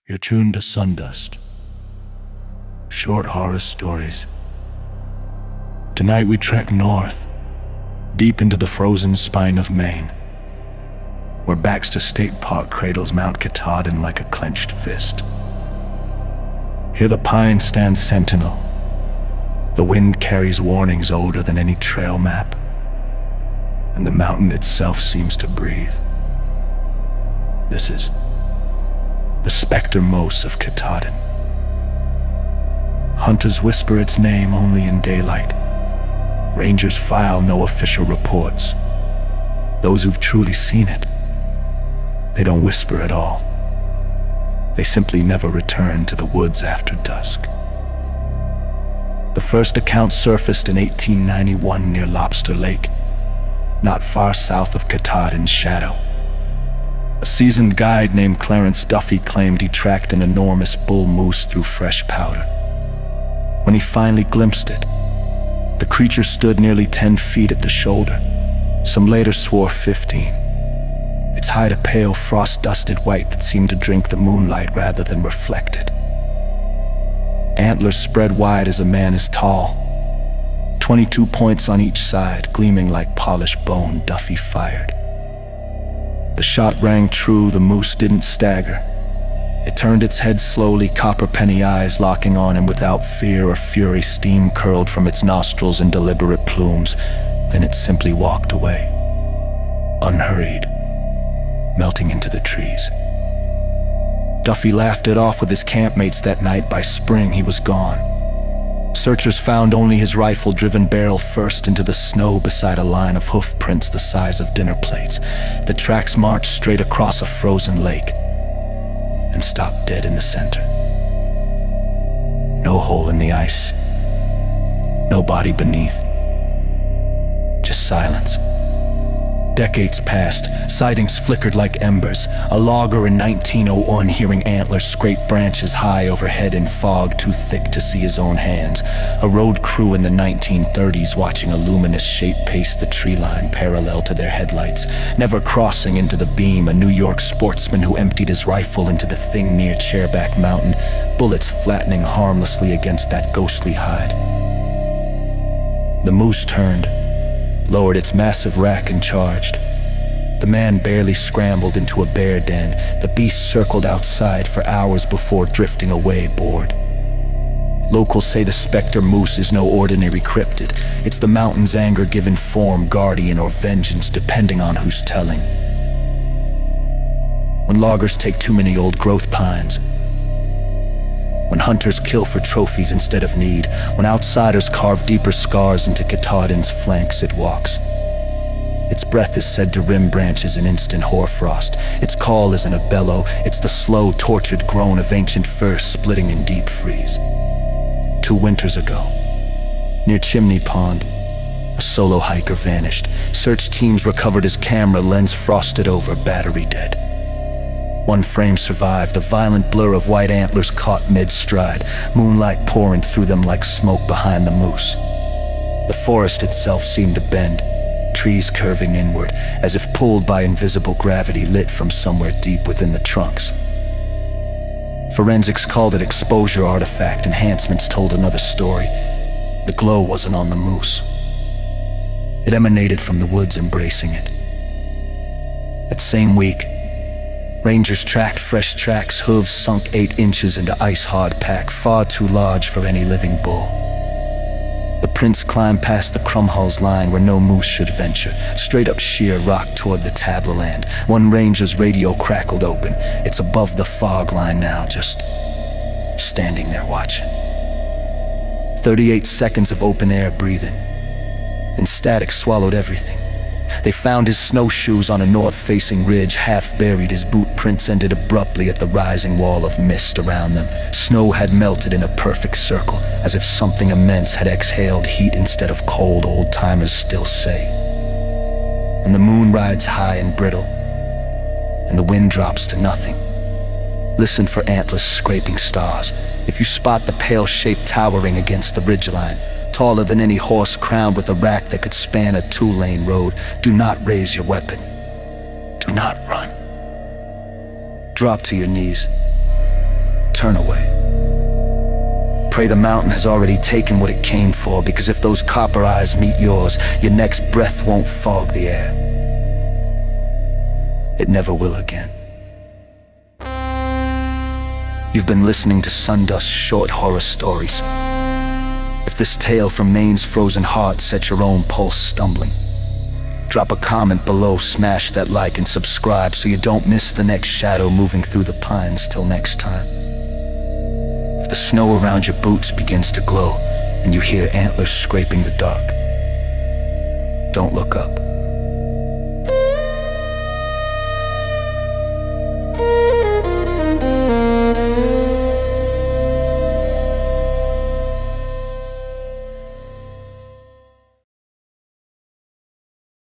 You're tuned to Sundust Short Horror Stories. Tonight we trek north, deep into the frozen spine of Maine, where Baxter State Park cradles Mount Katahdin like a clenched fist. Here the pine stands sentinel. The wind carries warnings older than any trail map, and the mountain itself seems to breathe. This is the Spectre Moose of Katahdin. Hunters whisper its name only in daylight. Rangers file no official reports. Those who've truly seen it, they don't whisper at all. They simply never return to the woods after dusk. The first account surfaced in 1891 near Lobster Lake, not far south of Katahdin's shadow. A seasoned guide named Clarence Duffy claimed he tracked an enormous bull moose through fresh powder. When he finally glimpsed it, the creature stood nearly 10 feet at the shoulder. Some later swore 15. Its hide a pale, frost-dusted white that seemed to drink the moonlight rather than reflect it. Antlers spread wide as a man is tall. 22 points on each side, gleaming like polished bone, Duffy fired. The shot rang true. The moose didn't stagger. It turned its head slowly, copper penny eyes locking on him without fear or fury. Steam curled from its nostrils in deliberate plumes. Then it simply walked away, unhurried, melting into the trees. Duffy laughed it off with his campmates that night. By spring, he was gone. Searchers found only his rifle-driven barrel first into the snow beside a line of hoof prints the size of dinner plates. The tracks marched straight across a frozen lake and stopped dead in the center. No hole in the ice, no body beneath, just silence. Decades passed, sightings flickered like embers. A logger in 1901 hearing antlers scrape branches high overhead in fog too thick to see his own hands. A road crew in the 1930s watching a luminous shape pace the tree line parallel to their headlights, never crossing into the beam. A New York sportsman who emptied his rifle into the thing near Chairback Mountain, bullets flattening harmlessly against that ghostly hide. The moose turned, lowered its massive rack and charged. The man barely scrambled into a bear den. The beast circled outside for hours before drifting away, bored. Locals say the Spectre Moose is no ordinary cryptid. It's the mountain's anger given form, guardian or vengeance, depending on who's telling. When loggers take too many old-growth pines, when hunters kill for trophies instead of need, when outsiders carve deeper scars into Katahdin's flanks, it walks. Its breath is said to rim branches in instant hoarfrost. Its call isn't a bellow, it's the slow, tortured groan of ancient fir splitting in deep freeze. 2 winters ago, near Chimney Pond, a solo hiker vanished. Search teams recovered his camera, lens frosted over, battery dead. 1 frame survived, a violent blur of white antlers caught mid-stride, moonlight pouring through them like smoke behind the moose. The forest itself seemed to bend, trees curving inward, as if pulled by invisible gravity lit from somewhere deep within the trunks. Forensics called it exposure artifact. Enhancements told another story. The glow wasn't on the moose. It emanated from the woods embracing it. That same week, Rangers tracked fresh tracks, hooves sunk 8 inches into ice-hard pack, far too large for any living bull. The prints climbed past the Crumhulls line where no moose should venture, straight up sheer rock toward the tableland. 1 ranger's radio crackled open. It's above the fog line now, just standing there watching. 38 seconds of open air breathing, and static swallowed everything. They found his snowshoes on a north-facing ridge, half buried. His boot prints ended abruptly at the rising wall of mist around them. Snow had melted in a perfect circle, as if something immense had exhaled heat instead of cold, old-timers still say. And the moon rides high and brittle, and the wind drops to nothing. Listen for antlers scraping stars. If you spot the pale shape towering against the ridgeline, taller than any horse crowned with a rack that could span a 2-lane road, do not raise your weapon. Do not run. Drop to your knees. turn away. Pray the mountain has already taken what it came for, because if those copper eyes meet yours, your next breath won't fog the air. It never will again. You've been listening to Sundust Short Horror Stories. If this tale from Maine's frozen heart set your own pulse stumbling, drop a comment below, smash that like and subscribe so you don't miss the next shadow moving through the pines. Till next time. If the snow around your boots begins to glow and you hear antlers scraping the dark, don't look up.